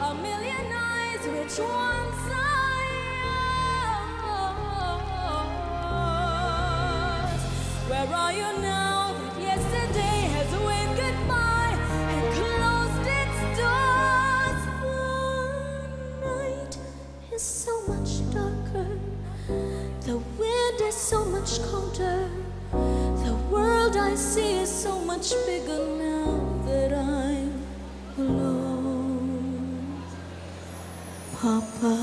a million eyes, which one's yours? Where are you now that yesterday has waved goodbye and closed its doors? The night is so much darker, the wind is so much colder, the world I see is so much bigger now that I'm alone. Papa,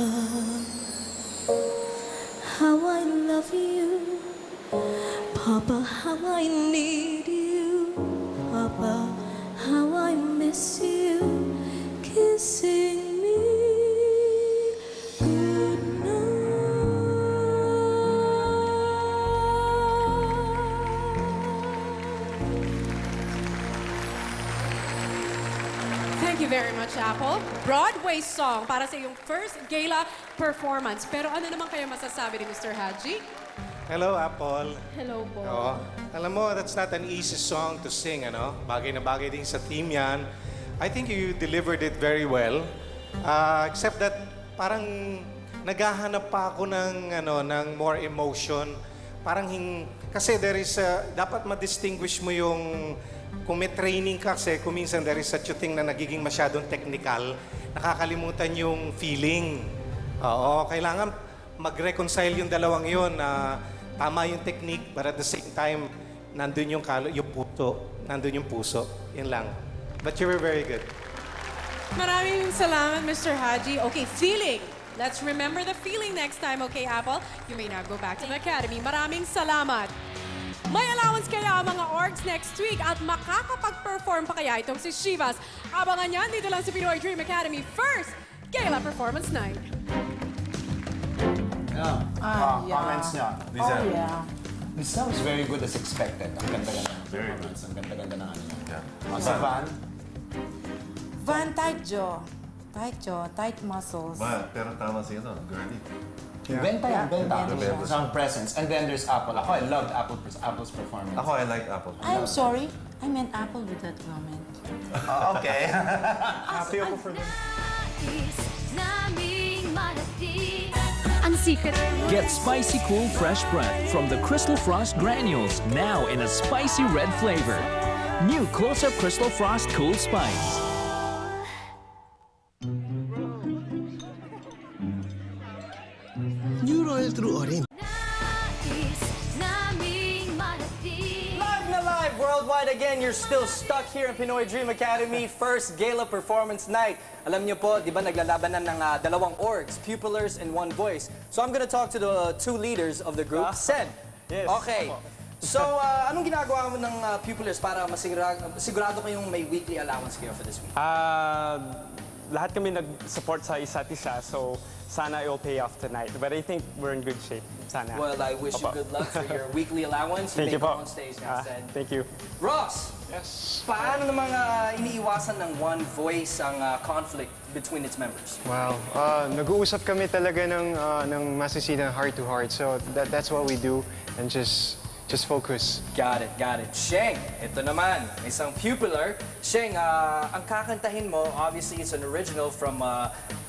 how I love you. Papa, how I need you. Papa, how I miss you. Kissing me goodnight. Thank you very much, Apple. Broadway song para sa iyong first gala performance. Pero ano naman kayo masasabi ni Mr. Haji? Hello, Apple. Hello po. Oo. Alam mo, that's not an easy song to sing, ano? Bagay na bagay din sa team yan. I think you delivered it very well. Except that parang naghahanap pa ako ng more emotion. Kasi there is dapat ma-distinguish mo yung kung may training ka kasi kung minsan there is such a thing na nagiging masyadong technical, nakakalimutan yung feeling. Oo, kailangan mag-reconcile yung dalawang yun na tama yung technique, but at the same time, nandun yung puso. Yun lang. But you were very good. Maraming salamat, Mr. Haji. Okay, feeling. Let's remember the feeling next time, okay, Apple? You may now go back to the Academy. Maraming salamat. May allowance kaya ang mga orgs next week at makakapag-perform pa kaya itong si Shivas. Abangan yan dito lang sa Pinoy Dream Academy First Gala Performance Night. Comments niya. Oh, yeah. This sounds very good as expected. Ang ganda-ganda. Very good. Ang ganda-ganda na ano niya. Yeah. Sa Van? Van, tight jaw. Tight jaw, tight muscles. Pero tama siya ito, girly. Benta yan, benta. Benta. Some presence. And then there's Apple. Ako, I loved Apple's performance. Ako, I like Apple. I'm sorry. I meant Apple with that comment. Okay. Happy ako for them. Get spicy cool fresh breath from the Crystal Frost granules, now in a spicy red flavor. New Close-Up Crystal Frost Cool Spice. New Royal True Orange. Live na live worldwide again. You're still stuck here in Pinoy Dream Academy First Gala Performance Night. Alam niyo po, di ba naglalabanan ng dalawang orgs, Pupilers and One Voice. So I'm gonna talk to the two leaders of the group. Sen. Yes. Okay. So, anong ginagawa mo ng Pupilers para sigurado kayong may weekly allowance kayo for this week? Lahat kami nag-support sa isa't isa, so sana it will pay off tonight. But I think we're in good shape. Sana. Well, I wish you good luck for your weekly allowance. Thank you po. On stage now, Sen. Thank you. Ross! Yes. Paano namang iniiwasan ng One Voice ang conflict between its members? Wow. Nag-uusap kami talaga ng masisina heart to heart. So that's what we do and just focus. Got it, got it. Sheng, ito naman, isang pupilar. Sheng, ang kakantahin mo, obviously it's an original from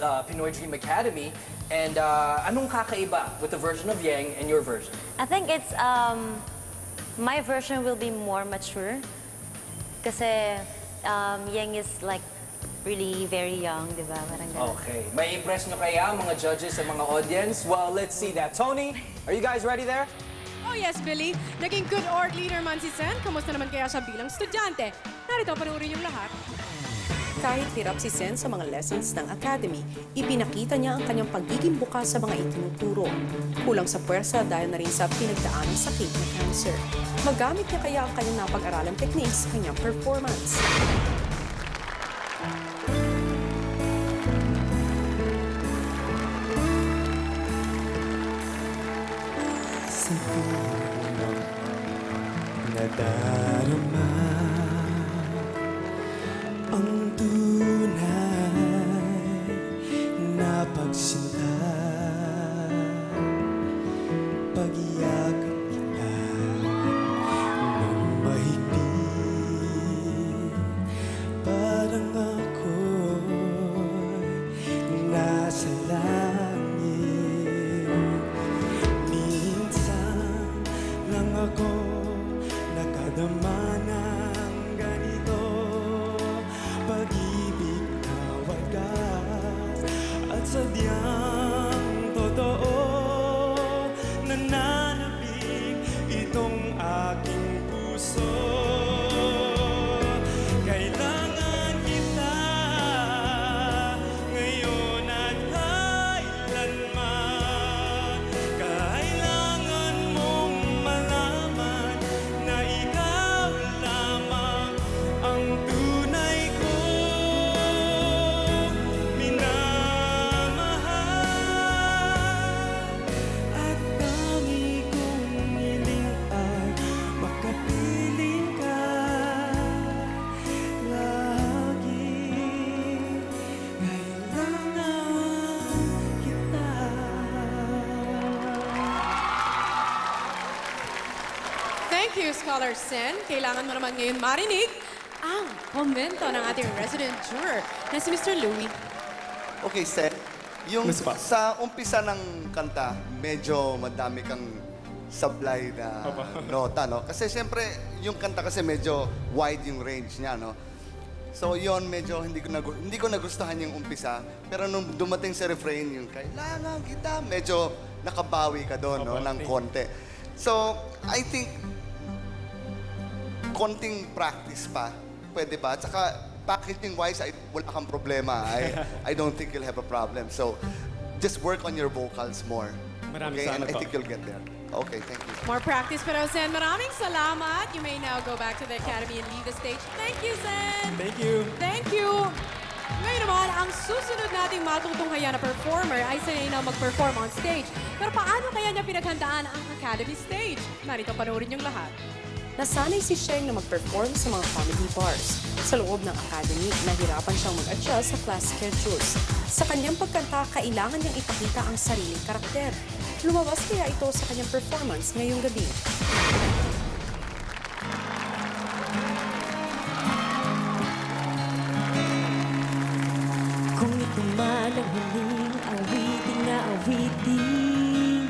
Pinoy Dream Academy. And anong kakaiba with the version of Yang and your version? I think it's, my version will be more mature. Kasi Yang is like really very young, di ba? Okay. May impress nyo kaya mga judges sa mga audience? Well, let's see that. Tony, are you guys ready there? Oh yes, Billy. Naging good org leader man si Sen. Kamusta naman kaya siya bilang estudyante? Narito, panoorin yung lahat. Kahit hirap si Sen sa mga lessons ng Academy, ipinakita niya ang kanyang pagiging bukas sa mga itinuturo. Kulang sa puwersa dahil na rin sa pinagdaanang sakit na cancer. Magamit niya kaya ang kanyang napag-aralang techniques sa kanyang performance. Sa puno nadarama ang tunay na pagsinta, pag-iyakan kita ng mahigpit, parang ako'y sadyang totoo, nananabik itong aking puso. Kailangan kita ngayon at kailanman. Kailangan mong malaman na ikaw lamang ang tunay ko minamahal. At dami kong hiling ay makapiling ka lagi. Kailangan kita. Thank you, Scholar Sen. Kailangan mo naman ngayon marinig ang komento ng ating resident juror na si Mr. Louie. Okay, Sen. Yung sa umpisa ng kanta, medyo madami kang sablay na nota, no? Kasi siyempre, yung kanta kasi medyo wide yung range niya, no? So, yon medyo hindi ko nagustuhan yung umpisa. Pero nung dumating sa refrain, yung kailangan kita, medyo nakabawi ka doon, no? Ng konti. So, I think, konting practice pa, pwede ba? At saka, packaging-wise, wala kang problema. I don't think you'll have a problem. So, just work on your vocals more. Maraming Okay? And salamat I po. think you'll get there. Okay, thank you. More practice pa raw, Sen. Maraming salamat. You may now go back to the Academy and leave the stage. Thank you, Sen. Thank you. Thank you. Ngayon naman, ang susunod nating matutunghayan na performer ay sanay na mag-perform on stage. Pero paano kaya niya pinaghandaan ang Academy stage? Narito panoorin yung lahat. Nasanay si Sheng na mag-perform sa mga comedy bars. Sa loob ng Academy, nahirapan siyang mag-adjust sa class schedules. Sa kanyang pagkanta, kailangan niyang ipakita ang sariling karakter. Lumabas kaya ito sa kanyang performance ngayong gabi. Kung ito man ang huling awitin na awitin,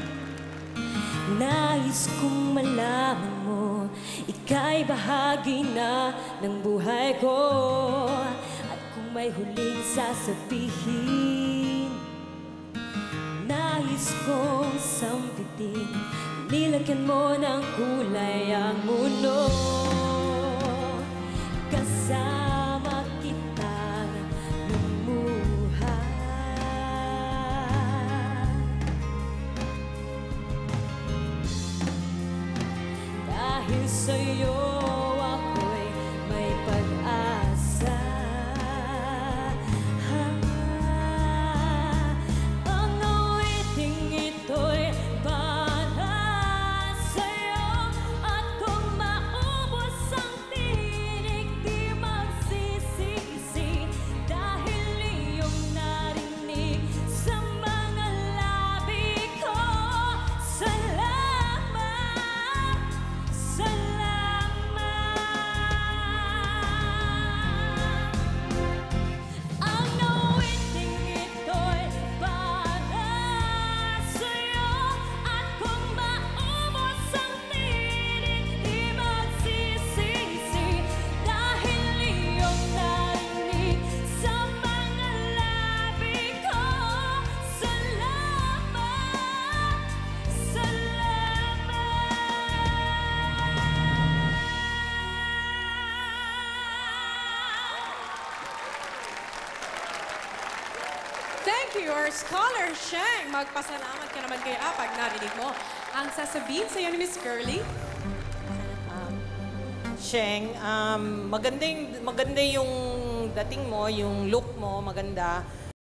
nais kong malaman mo, ika'y bahagi na ng buhay ko. At kung may huling sasabihin, nais kong sampitin, nilagyan mo ng kulay ang mundo. Kasama kitang lumuhay. Dahil sa'yo ako'y may pag-asa. Ang awiting ito'y para sa'yo. At kung maubos ang tinig, di magsisisi. Dahil iyong narinig sa mga labi ko. Salamat, salamat. Ang awiting ito'y para sa'yo. At kung maubos ang tinig, di magsisisi. Dahil iyong narinig sa mga labi ko. Salamat, Thank you, our Scholar Sheng. Magpasalamat ka naman kay Apag. Narinig mo ang sasabihin sa'yo ni Miss Curly. Sheng, maganda yung dating mo, yung look mo, maganda.